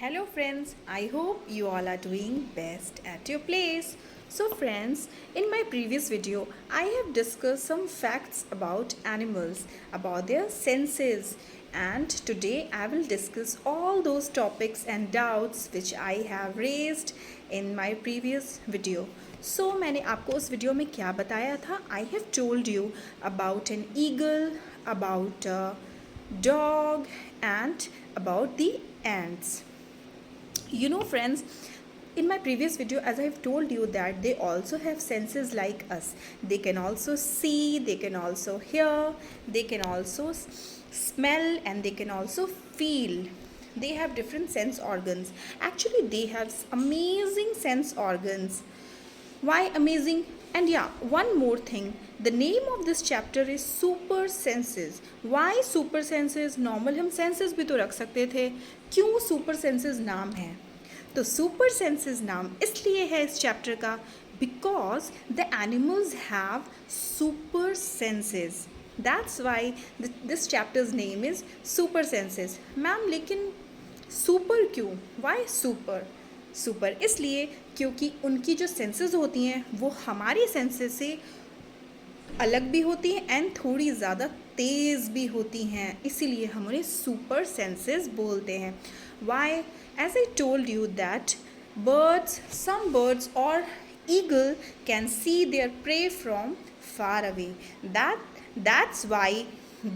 Hello friends, I hope you all are doing best at your place. So friends, in my previous video, I have discussed some facts about animals, about their senses, and today I will discuss all those topics and doubts which I have raised in my previous video. So मैंने आपको उस video में क्या बताया था? I have told you about an eagle, about a dog and about the ants. You know friends, in my previous video, as I have told you, that they also have senses like us. They can also see, they can also hear, they can also smell, and they can also feel. They have different sense organs. Actually, they have amazing sense organs. Why amazing? And yeah, one more thing. The name of this chapter is super senses. Why super senses? Normal हम senses भी तो रख सकते थे. क्यों super senses नाम है? तो super senses नाम इसलिए है इस chapter का because the animals have super senses. That's why this chapter's name is super senses. Ma'am लेकिन super क्यों? Why super? सुपर इसलिए क्योंकि उनकी जो सेंसेस होती हैं वो हमारी सेंसेस से अलग भी होती हैं एंड थोड़ी ज़्यादा तेज़ भी होती हैं, इसीलिए हम उन्हें सुपर सेंसेस बोलते हैं. Why? As I told you that birds, some birds or eagle can see their prey from far away. That's why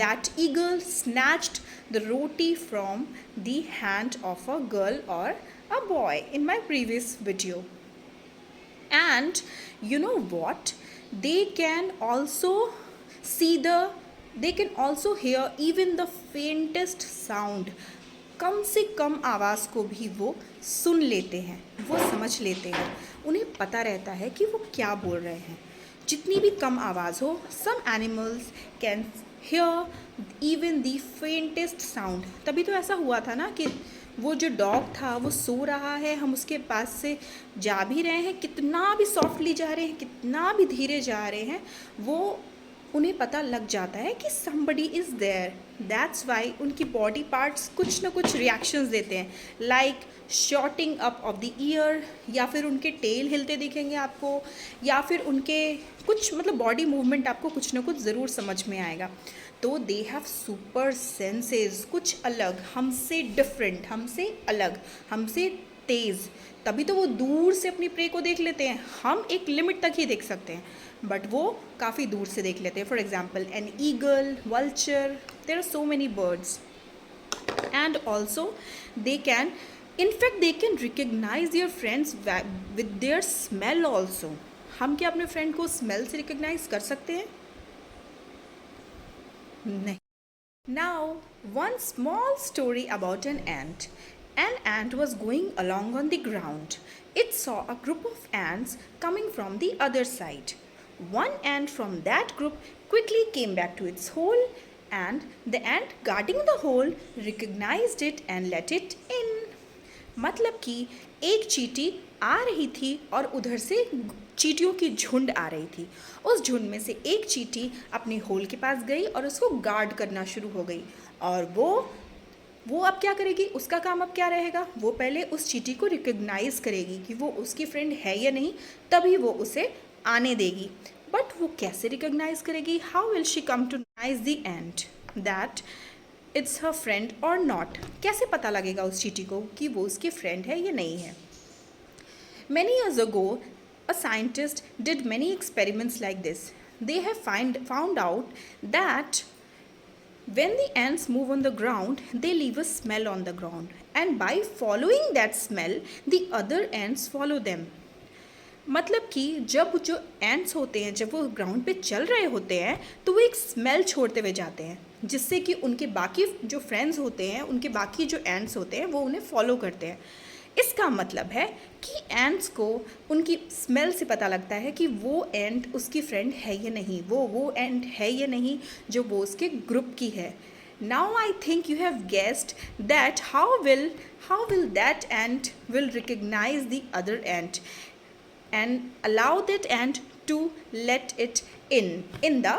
that eagle snatched the roti from the hand of a girl or a boy in my previous video. And you know what? They can also see they can also hear even the faintest sound. कम से कम आवाज़ को भी वो सुन लेते हैं, वो समझ लेते हैं, उन्हें पता रहता है कि वो क्या बोल रहे हैं. जितनी भी कम आवाज़ हो, some animals can hear even the faintest sound. तभी तो ऐसा हुआ था ना कि वो जो डॉग था वो सो रहा है, हम उसके पास से जा भी रहे हैं, कितना भी सॉफ्टली जा रहे हैं, कितना भी धीरे जा रहे हैं, वो उन्हें पता लग जाता है कि somebody is there. That's why उनकी बॉडी पार्ट्स कुछ ना कुछ रिएक्शंस देते हैं, like shorting up of the ear, या फिर उनके टेल हिलते दिखेंगे आपको, या फिर उनके कुछ मतलब बॉडी मूवमेंट आपको कुछ ना कुछ ज़रूर समझ में आएगा. तो दे हैव सुपर सेंसेस, कुछ अलग, हमसे डिफरेंट, हमसे अलग, हमसे तेज़. तभी तो वो दूर से अपनी प्रे को देख लेते हैं. हम एक लिमिट तक ही देख सकते हैं, बट वो काफ़ी दूर से देख लेते हैं. For example an eagle, vulture, there are so many birds. And also they can, in fact they can recognize their friends with their smell also. हम क्या अपने फ्रेंड को स्मेल से रिकग्नाइज कर सकते हैं? नहीं. Now, one small story about an ant. An ant was going along on the ground. It saw a group of ants coming from the other side. One ant from that group quickly came back to its hole, and the ant guarding the hole recognized it and let it in. मतलब कि एक चींटी आ रही थी और उधर से चींटियों की झुंड आ रही थी. उस झुंड में से एक चींटी अपने होल के पास गई और उसको गार्ड करना शुरू हो गई. और वो अब क्या करेगी? उसका काम अब क्या रहेगा? वो पहले उस चींटी को रिकग्नाइज करेगी कि वो उसकी फ्रेंड है या नहीं, तभी वो उसे आने देगी. बट वो कैसे रिकग्नाइज करेगी? How will she come to recognize the ant that it's her friend or not? कैसे पता लगेगा उस चींटी को कि वो उसकी फ्रेंड है या नहीं है? Many years ago, a scientist did many experiments like this. They have found out that when the ants move on the ground, they leave a smell on the ground. And by following that smell, the other ants follow them. मतलब कि जब जो ants होते हैं, जब वो ground पे चल रहे होते हैं, तो वो एक स्मेल छोड़ते हुए जाते हैं, जिससे कि उनके बाकी जो फ्रेंड्स होते हैं, उनके बाकी जो एंट्स होते हैं, वो उन्हें फॉलो करते हैं. इसका मतलब है कि एंट्स को उनकी स्मेल से पता लगता है कि वो एंट उसकी फ्रेंड है या नहीं, वो एंट है या नहीं जो वो उसके ग्रुप की है. Now I think you have guessed that how will that ant will recognize the other ant and allow that ant to let it in the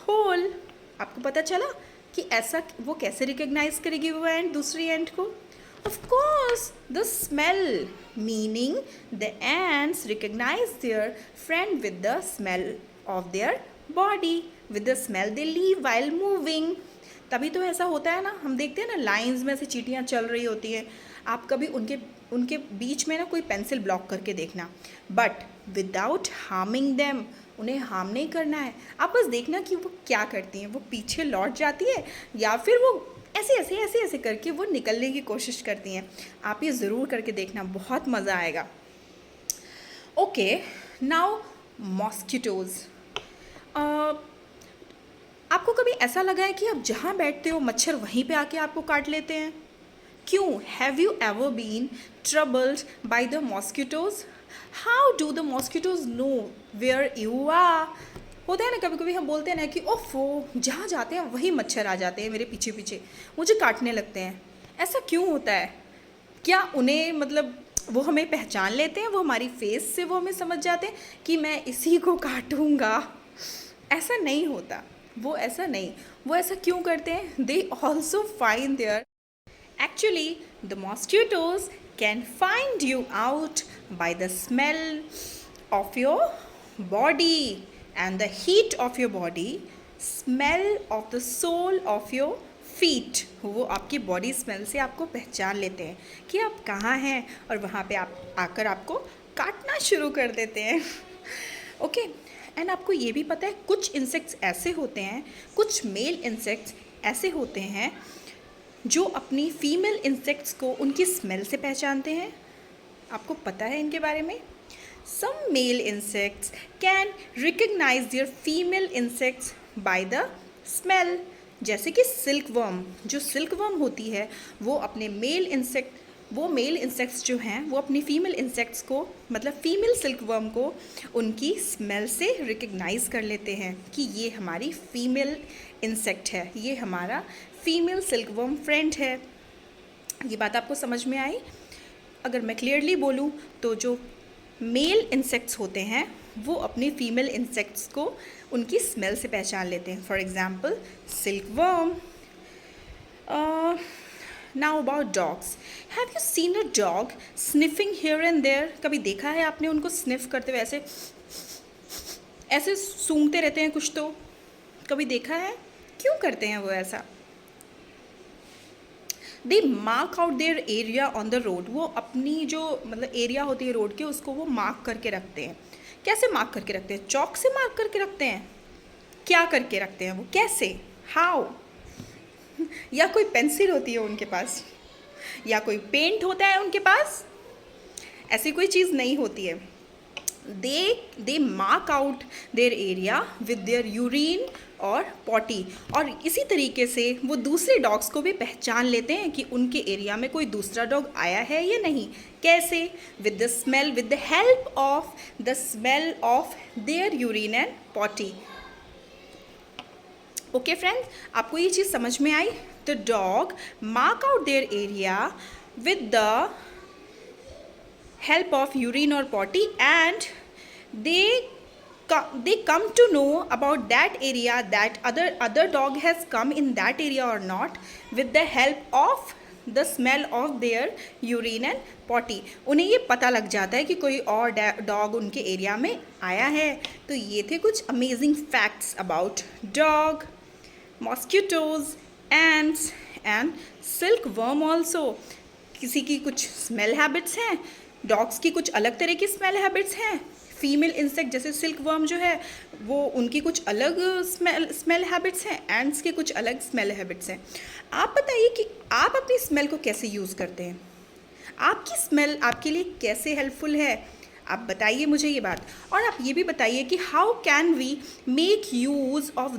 hole. आपको पता चला कि ऐसा वो कैसे रिकग्नाइज करेगी वो एंट दूसरी एंट को? Of course, the smell, meaning the ants recognize their friend with the smell of their body, with the smell they leave while moving. तभी तो ऐसा होता है ना, हम देखते हैं ना लाइंस में से चींटियाँ चल रही होती हैं, आप कभी उनके उनके बीच में ना कोई पेंसिल ब्लॉक करके देखना, बट विदाउट हार्मिंग देम, उन्हें हार्म नहीं करना है, आप बस देखना कि वो क्या करती हैं, वो पीछे लौट जाती है या फिर वो ऐसे ऐसे ऐसे ऐसे करके वो निकलने की कोशिश करती हैं। आप ये ज़रूर करके देखना, बहुत मज़ा आएगा। Okay, now mosquitoes. आपको कभी ऐसा लगा है कि आप जहाँ बैठते हो मच्छर वहीं पे आके आपको काट लेते हैं? क्यों? Have you ever been troubled by the mosquitoes? How do the mosquitoes know where you are? होता है ना, कभी कभी हम बोलते हैं ना कि ओफो, जहाँ जाते हैं वही मच्छर आ जाते हैं मेरे पीछे पीछे, मुझे काटने लगते हैं। ऐसा क्यों होता है? क्या उन्हें मतलब वो हमें पहचान लेते हैं, वो हमारी फेस से वो हमें समझ जाते हैं कि मैं इसी को काटूंगा? ऐसा नहीं होता, वो ऐसा नहीं, वो ऐसा क्यों करते हैं? They also find there, actually the mosquitoes can find you out by the smell of your body and the heat of your body, smell of the sole of your feet. वो आपकी बॉडी स्मेल से आपको पहचान लेते हैं कि आप कहाँ हैं, और वहाँ पे आप आकर आपको काटना शुरू कर देते हैं। ओके, एंड आपको ये भी पता है कुछ इंसेक्ट्स ऐसे होते हैं, कुछ मेल इंसेक्ट्स ऐसे होते हैं जो अपनी फीमेल इंसेक्ट्स को उनकी स्मेल से पहचानते हैं। आपको पता है इनके बारे में? Some male insects can recognise their female insects by the smell, जैसे कि सिल्क वर्म। जो सिल्क वर्म होती है वो अपने मेल इंसेक्ट्स जो हैं वो अपनी फीमेल इंसेक्ट्स को, मतलब फीमेल सिल्क वर्म को उनकी स्मेल से रिकग्नाइज कर लेते हैं कि ये हमारी फीमेल इंसेक्ट है, ये हमारा फीमेल सिल्क वर्म फ्रेंड है। ये बात आपको समझ में आई? अगर मैं क्लियरली बोलूँ तो जो मेल इंसेक्ट्स होते हैं वो अपनी फीमेल इंसेक्ट्स को उनकी स्मेल से पहचान लेते हैं। For example silkworm. Now about dogs, have you seen a dog sniffing here and there? कभी देखा है आपने उनको स्निफ करते हुए? ऐसे ऐसे सूंघते रहते हैं कुछ तो, कभी देखा है? क्यों करते हैं वो ऐसा? They mark out their area on the road. वो अपनी जो मतलब एरिया होती है रोड के, उसको वो मार्क करके रखते हैं। कैसे मार्क करके रखते हैं? चौक से मार्क करके रखते हैं? क्या करके रखते हैं वो? कैसे? हाउ? या कोई पेंसिल होती है उनके पास, या कोई पेंट होता है उनके पास? ऐसी कोई चीज़ नहीं होती है। They mark out their area with their urine और पॉटी, और इसी तरीके से वो दूसरे डॉग्स को भी पहचान लेते हैं कि उनके एरिया में कोई दूसरा डॉग आया है या नहीं। कैसे? With the smell, with the help of the smell of their urine and potty. Okay friends, आपको ये चीज़ समझ में आई? The dog mark out their area with the help of urine or potty, and they come to know about that area, that other dog has come in that area or not, with the help of the smell of their urine and potty. उन्हें ये पता लग जाता है कि कोई और dog उनके एरिया में आया है। तो ये थे कुछ amazing facts about dog, mosquitoes, ends and silk worm also. किसी की कुछ स्मेल हैबिट्स हैं, डॉग्स की कुछ अलग तरह की स्मेल हैबिट्स हैं, फीमेल इंसेक्ट जैसे सिल्क वर्म जो है वो उनकी कुछ अलग स्मेल हैबिट्स हैं, एंड्स के कुछ अलग स्मेल हैबिट्स हैं। आप बताइए कि आप अपनी स्मेल को कैसे यूज़ करते हैं? आपकी स्मेल आपके लिए कैसे हेल्पफुल है? आप बताइए मुझे ये बात। और आप ये भी बताइए कि how can we make use of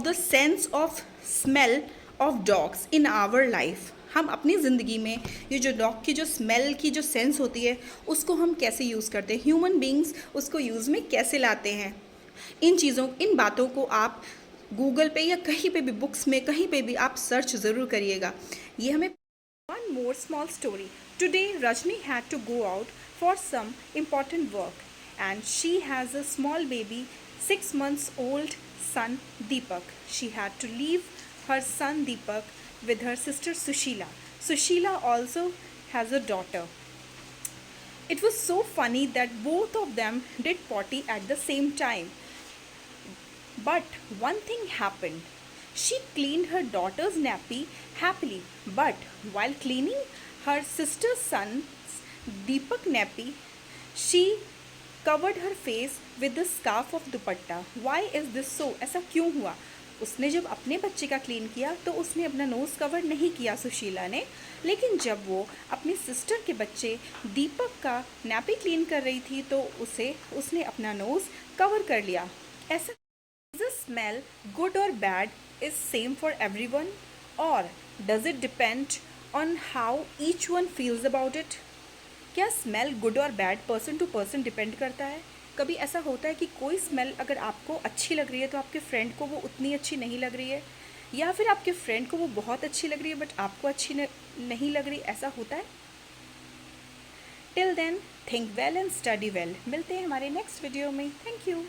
the sense of smell of dogs in our life. हम अपनी ज़िंदगी में ये जो डॉग की जो स्मेल की जो सेंस होती है उसको हम कैसे यूज़ करते हैं, ह्यूमन बींग्स उसको यूज़ में कैसे लाते हैं। इन बातों को आप गूगल पे या कहीं पे भी, बुक्स में कहीं पे भी आप सर्च ज़रूर करिएगा। ये हमें one more small story. Today Rajni had to go out for some important work and she has a small baby 6 months old son Deepak. She had to leave her son Deepak with her sister Sushila. Sushila also has a daughter. It was so funny that both of them did potty at the same time. But one thing happened. She cleaned her daughter's nappy happily, but while cleaning her sister's son's Deepak nappy, she covered her face with the scarf of dupatta. Why is this so? ऐसा क्यों हुआ? उसने जब अपने बच्चे का clean किया तो उसने अपना नोज़ कवर नहीं किया सुशीला ने, लेकिन जब वो अपनी सिस्टर के बच्चे दीपक का नैपी क्लीन कर रही थी तो उसने अपना नोज़ कवर कर लिया. ऐसा Is the smell good or bad is same for everyone, or does it depend on how each one feels about it? क्या स्मेल गुड और bad person to person depend करता है? कभी ऐसा होता है कि कोई स्मेल अगर आपको अच्छी लग रही है तो आपके फ्रेंड को वो उतनी अच्छी नहीं लग रही है, या फिर आपके फ्रेंड को वो बहुत अच्छी लग रही है बट आपको अच्छी नहीं लग रही, ऐसा होता है? Till then think well and study well. मिलते हैं हमारे नेक्स्ट वीडियो में. Thank you.